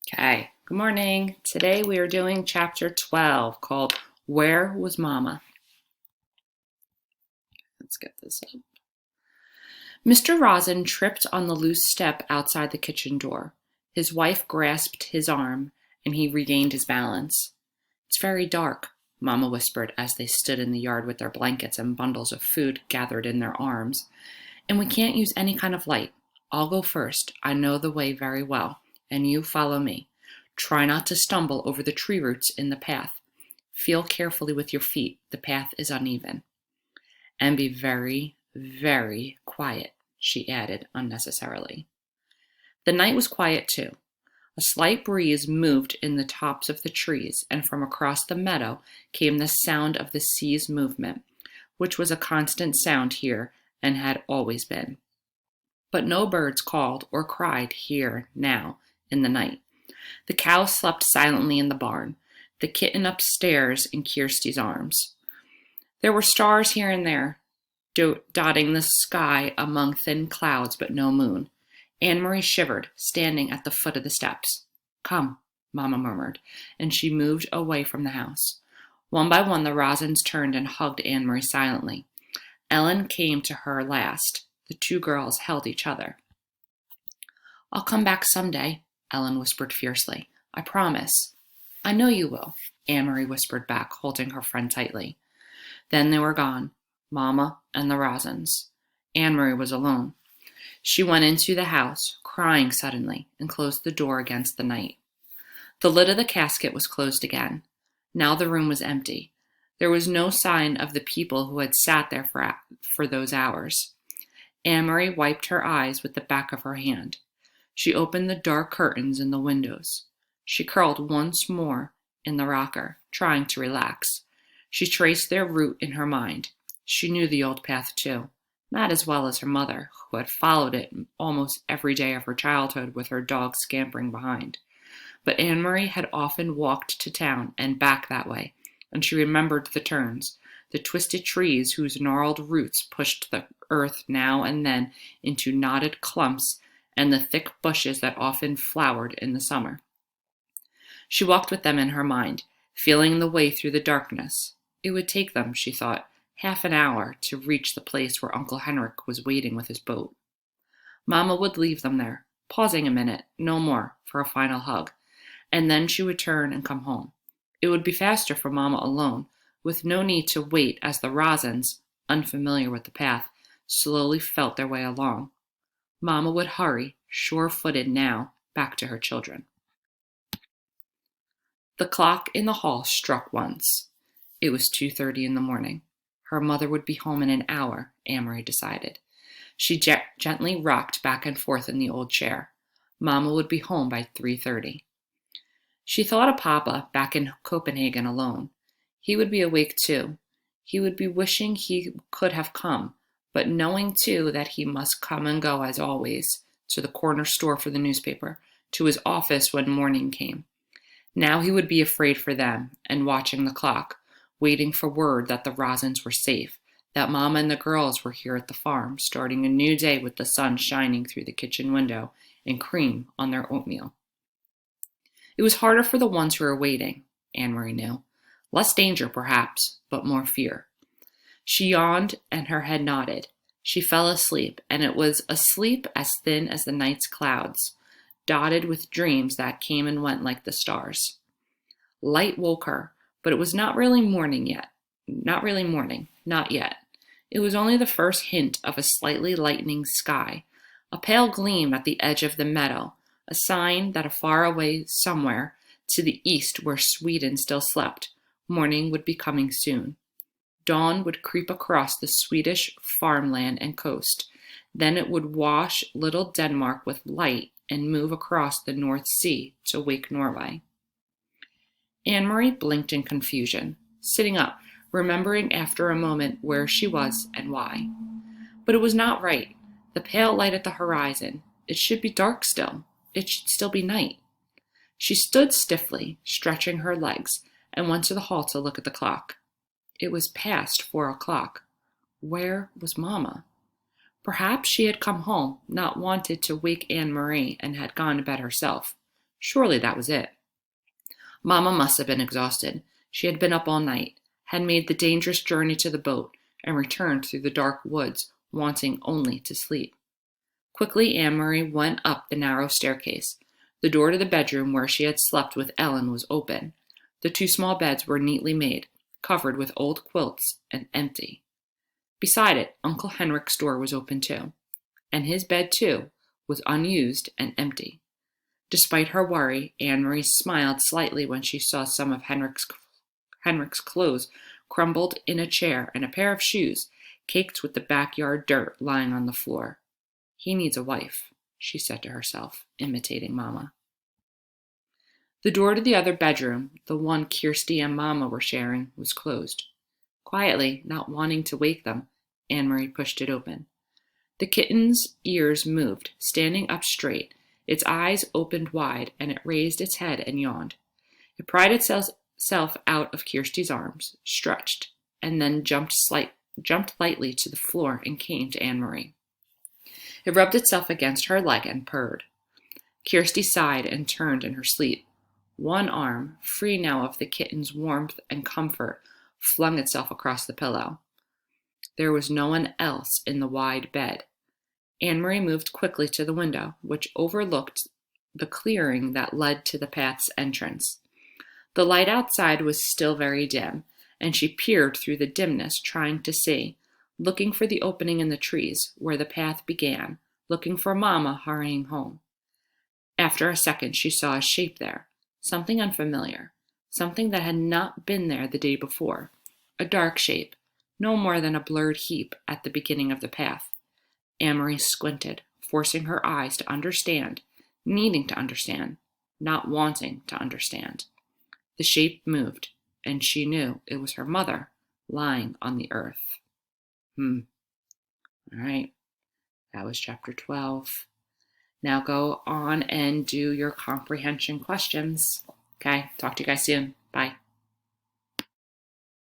Okay, good morning. Today we are doing chapter 12 called Where Was Mama? Let's get this up. Mr. Rosin tripped on the loose step outside the kitchen door. His wife grasped his arm, and he regained his balance. It's very dark, Mama whispered as they stood in the yard with their blankets and bundles of food gathered in their arms. And we can't use any kind of light. I'll go first. I know the way very well, and you follow me. Try not to stumble over the tree roots in the path. Feel carefully with your feet. The path is uneven. And be very, very quiet, she added unnecessarily. The night was quiet too. A slight breeze moved in the tops of the trees, and from across the meadow came the sound of the sea's movement, which was a constant sound here and had always been. But no birds called or cried here now in the night. The cow slept silently in the barn, the kitten upstairs in Kirsty's arms. There were stars here and there, dotting the sky among thin clouds, but no moon. Anne-Marie shivered, standing at the foot of the steps. Come, Mama murmured, and she moved away from the house. One by one the Rosins turned and hugged Anne-Marie silently. Ellen came to her last. The two girls held each other. I'll come back someday, Ellen whispered fiercely. I promise. I know you will, Anne-Marie whispered back, holding her friend tightly. Then they were gone, Mama and the Rosins. Anne-Marie was alone. She went into the house, crying suddenly, and closed the door against the night. The lid of the casket was closed again. Now the room was empty. There was no sign of the people who had sat there for those hours. Anne-Marie wiped her eyes with the back of her hand. She opened the dark curtains in the windows. She curled once more in the rocker, trying to relax. She traced their route in her mind. She knew the old path too, not as well as her mother, who had followed it almost every day of her childhood with her dog scampering behind. But Anne-Marie had often walked to town and back that way, and she remembered the turns, the twisted trees whose gnarled roots pushed the earth now and then into knotted clumps, and the thick bushes that often flowered in the summer. She walked with them in her mind, feeling the way through the darkness. It would take them, she thought, half an hour to reach the place where Uncle Henrik was waiting with his boat. Mama would leave them there, pausing a minute, no more, for a final hug, and then she would turn and come home. It would be faster for Mama alone, with no need to wait as the Rosins, unfamiliar with the path, slowly felt their way along. Mama would hurry, sure-footed now, back to her children. The clock in the hall struck once. It was 2:30 in the morning. Her mother would be home in an hour, Anne-Marie decided. She gently rocked back and forth in the old chair. Mama would be home by 3:30. She thought of Papa back in Copenhagen alone. He would be awake too. He would be wishing he could have come, but knowing too that he must come and go as always, to the corner store for the newspaper, to his office when morning came. Now he would be afraid for them, and watching the clock, waiting for word that the Rosins were safe, that Mama and the girls were here at the farm, starting a new day with the sun shining through the kitchen window and cream on their oatmeal. It was harder for the ones who were waiting, Anne-Marie knew. Less danger, perhaps, but more fear. She yawned and her head nodded. She fell asleep, and it was a sleep as thin as the night's clouds, dotted with dreams that came and went like the stars. Light woke her, but it was not really morning yet. Not really morning, not yet. It was only the first hint of a slightly lightening sky, a pale gleam at the edge of the meadow, a sign that far away somewhere, to the east where Sweden still slept, morning would be coming soon. Dawn would creep across the Swedish farmland and coast. Then it would wash little Denmark with light and move across the North Sea to wake Norway. Anne-Marie blinked in confusion, sitting up, remembering after a moment where she was and why. But it was not right. The pale light at the horizon. It should be dark still. It should still be night. She stood stiffly, stretching her legs, and went to the hall to look at the clock. It was past 4 o'clock. Where was Mama? Perhaps she had come home, not wanted to wake Anne-Marie, and had gone to bed herself. Surely that was it. Mama must have been exhausted. She had been up all night, had made the dangerous journey to the boat, and returned through the dark woods, wanting only to sleep. Quickly Anne-Marie went up the narrow staircase. The door to the bedroom where she had slept with Ellen was open. The two small beds were neatly made, covered with old quilts, and empty. Beside it, Uncle Henrik's door was open too, and his bed too was unused and empty. Despite her worry, Anne-Marie smiled slightly when she saw some of Henrik's clothes crumbled in a chair and a pair of shoes caked with the backyard dirt lying on the floor. He needs a wife, she said to herself, imitating Mama. The door to the other bedroom, the one Kirsty and Mama were sharing, was closed. Quietly, not wanting to wake them, Anne-Marie pushed it open. The kitten's ears moved, standing up straight. Its eyes opened wide, and it raised its head and yawned. It pried itself out of Kirsty's arms, stretched, and then jumped lightly to the floor and came to Anne-Marie. It rubbed itself against her leg and purred. Kirsty sighed and turned in her sleep. One arm, free now of the kitten's warmth and comfort, flung itself across the pillow. There was no one else in the wide bed. Anne-Marie moved quickly to the window, which overlooked the clearing that led to the path's entrance. The light outside was still very dim, and she peered through the dimness, trying to see, looking for the opening in the trees where the path began, looking for Mama hurrying home. After a second, she saw a shape there, something unfamiliar, something that had not been there the day before, a dark shape, no more than a blurred heap at the beginning of the path. Anne-Marie squinted, forcing her eyes to understand, needing to understand, not wanting to understand. The shape moved, and she knew it was her mother lying on the earth. All right, that was chapter 12. Now go on and do your comprehension questions. Okay, talk to you guys soon. Bye.